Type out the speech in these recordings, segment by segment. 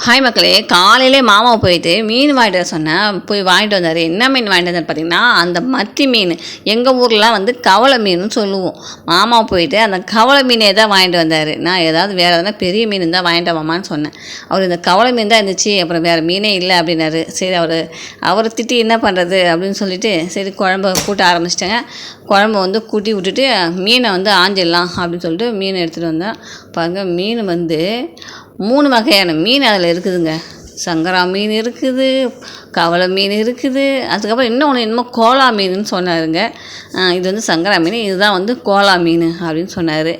Hi மக்களே, காலையிலே மாமா போயிட்டு மீன் வாங்கிட்டு வர சொன்னேன். போய் வாங்கிட்டு வந்தார். என்ன மீன் வாங்கிட்டு வந்தார் பார்த்தீங்கன்னா, அந்த மத்தி மீன். எங்கள் ஊர்லாம் வந்து கவலை மீன் சொல்லுவோம். மாமா போயிட்டு அந்த கவலை மீனே தான் வாங்கிட்டு வந்தார். நான் ஏதாவது வேறு எதனா பெரிய மீன் இருந்தால் வாங்கிட்டு வாமான்னு சொன்னேன். அவர் இந்த கவலை மீன் தான் இருந்துச்சு, அப்புறம் வேறு மீனே இல்லை அப்படின்னாரு. சரி, அவரை திட்டி என்ன பண்ணுறது அப்படின்னு சொல்லிட்டு சரி குழம்பு கூட்ட ஆரம்பிச்சிட்டேங்க. குழம்பு வந்து கூட்டி விட்டுட்டு மீனை வந்து ஆஞ்சிடலாம் அப்படின்னு சொல்லிட்டு மீனை எடுத்துகிட்டு வந்தேன். பாருங்கள், மீன் வந்து 3 வகையான மீன் அதில் இருக்குதுங்க. சங்கரா மீன் இருக்குது, கவலை மீன் இருக்குது, அதுக்கப்புறம் இன்னொன்று என்னமோ கோலா மீனுன்னு சொன்னாருங்க. இது வந்து சங்கரா மீன், இதுதான் வந்து கோலா மீன் அப்படின்னு சொன்னார்.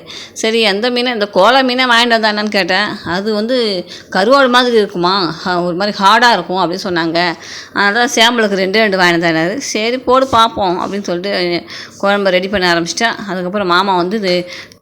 சரி, எந்த மீனை இந்த கோலா மீனை வாங்கிட்டு வந்தானு கேட்டேன். அது வந்து கருவாடு மாதிரி இருக்குமா, ஒரு மாதிரி ஹார்டாக இருக்கும் அப்படின்னு சொன்னாங்க. அதனால் சாம்பிளுக்கு 2 வாங்கிட்டு வந்தார். சரி போடு பார்ப்போம் அப்படின்னு சொல்லிட்டு குழம்பு ரெடி பண்ண ஆரம்பிச்சிட்டேன். அதுக்கப்புறம் மாமா வந்து இது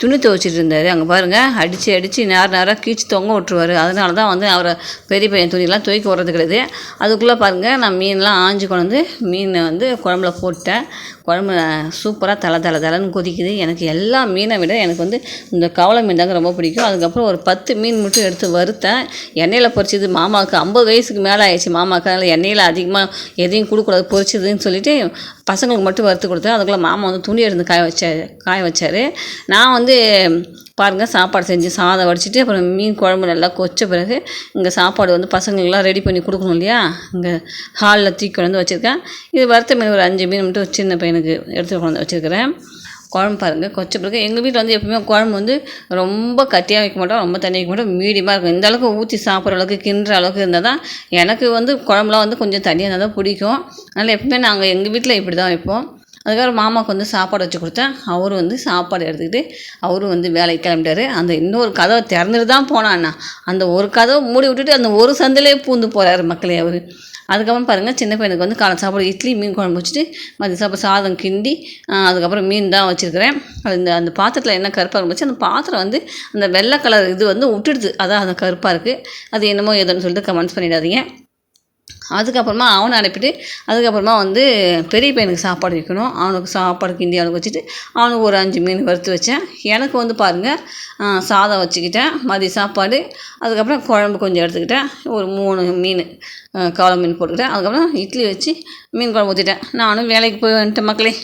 துணி துவைச்சிட்டு இருந்தார். அங்கே பாருங்கள், அடித்து நேராக கீச்சு தொங்க விட்டுருவார். அதனால தான் வந்து அவரை பெரிய பையன் துணியெலாம் துவைக்க விட்றது கிடையாது. அதுக்குள்ளே பாருங்கள், நான் மீன்லாம் ஆஞ்சி கொண்டு வந்து மீனை வந்து குழம்புல போட்டேன். குழம்பு சூப்பராக தலை கொதிக்குது. எனக்கு எல்லா மீனை விட எனக்கு வந்து இந்த கவலை மீன் தாங்க ரொம்ப பிடிக்கும். அதுக்கப்புறம் ஒரு 10 மீன் மட்டும் எடுத்து வறுத்தேன். எண்ணெயில் பொரிச்சது. மாமாவுக்கு 50 வயசுக்கு மேலே ஆயிடுச்சு மாமாவுக்கு. அதனால் எண்ணெயில் அதிகமாக எதையும் கொடுக்கூடாது, பொரிச்சதுன்னு சொல்லிவிட்டு பசங்களுக்கு மட்டும் வறுத்து கொடுத்தேன். அதுக்குள்ளே மாமா வந்து துணி எடுத்து காய வச்சார். நான் வந்து பாருங்கள், சாப்பாடு செஞ்சு சாதம் வடிச்சிட்டு அப்புறம் மீன் குழம்பு நல்லா கொச்ச பிறகு இங்கே சாப்பாடு வந்து பசங்களுக்கெலாம் ரெடி பண்ணி கொடுக்கணும் இல்லையா, இங்கே ஹாலில் தூக்கி வந்து வச்சுருக்கேன். இது வறுத்த மீன் ஒரு 5 மீன் மட்டும் சின்ன பையனுக்கு எடுத்து கொண்டு வச்சுருக்கிறேன். குழம்பு பாருங்கள் கொச்ச பிறகு. எங்கள் வீட்டில் வந்து எப்பவுமே குழம்பு வந்து ரொம்ப கட்டியாக வைக்க மாட்டோம், ரொம்ப தண்ணி வைக்க மாட்டோம், மீடியமாக இருக்கும். இந்த அளவுக்கு ஊற்றி சாப்பிட்ற அளவுக்கு கிண்டுற அளவுக்கு இருந்தால் தான் எனக்கு வந்து குழம்புலாம் வந்து கொஞ்சம் தண்ணியாக இருந்தால் தான் பிடிக்கும். அதனால் எப்பவுமே நாங்கள் எங்கள் வீட்டில் இப்படி தான் வைப்போம். அதுக்கப்புறம் மாமாவுக்கு வந்து சாப்பாடு வச்சு கொடுத்தேன். அவரும் வந்து சாப்பாடு எடுத்துக்கிட்டு அவரும் வந்து வேலைக்கு கிளம்பிட்டார். அந்த இன்னொரு கதவை திறந்துட்டு தான் போனான்னா, அந்த ஒரு கதவை மூடி விட்டுட்டு அந்த ஒரு சந்திலே பூந்து போகிறாரு மக்களே அவர். அதுக்கப்புறம் பாருங்கள், சின்ன பையனுக்கு வந்து காலை சாப்பாடு இட்லி மீன் குழம்பு வச்சுட்டு மதிய சாப்பாடு சாதம் கிண்டி அதுக்கப்புறம் மீன் தான் வச்சுருக்கிறேன். அந்த பாத்திரத்தில் என்ன கருப்பாக இருந்துச்சு, அந்த பாத்திரம் வந்து அந்த வெள்ளை கலர் இது வந்து விட்டுடுது, அதான் அந்த கருப்பாக இருக்குது. அது என்னமோ எதுன்னு சொல்லிட்டு கமெண்ட்ஸ் பண்ணிடாதீங்க. அதுக்கப்புறமா அவனை அனுப்பிட்டு அதுக்கப்புறமா வந்து பெரிய பையனுக்கு சாப்பாடு வைக்கணும். அவனுக்கு சாப்பாடு கிண்டி அவனுக்கு வச்சுட்டு அவனுக்கு ஒரு 5 மீன் வறுத்து வச்சேன். எனக்கு வந்து பாருங்கள், சாதம் வச்சுக்கிட்டேன், மதிய சாப்பாடு, அதுக்கப்புறம் குழம்பு கொஞ்சம் எடுத்துக்கிட்டேன், ஒரு 3 மீன் கவலை மீன் போட்டுக்கிட்டேன். அதுக்கப்புறம் இட்லி வச்சு மீன் குழம்பு ஊற்றிட்டேன். நானும் வேலைக்கு போய் வந்துட்டேன் மக்களே.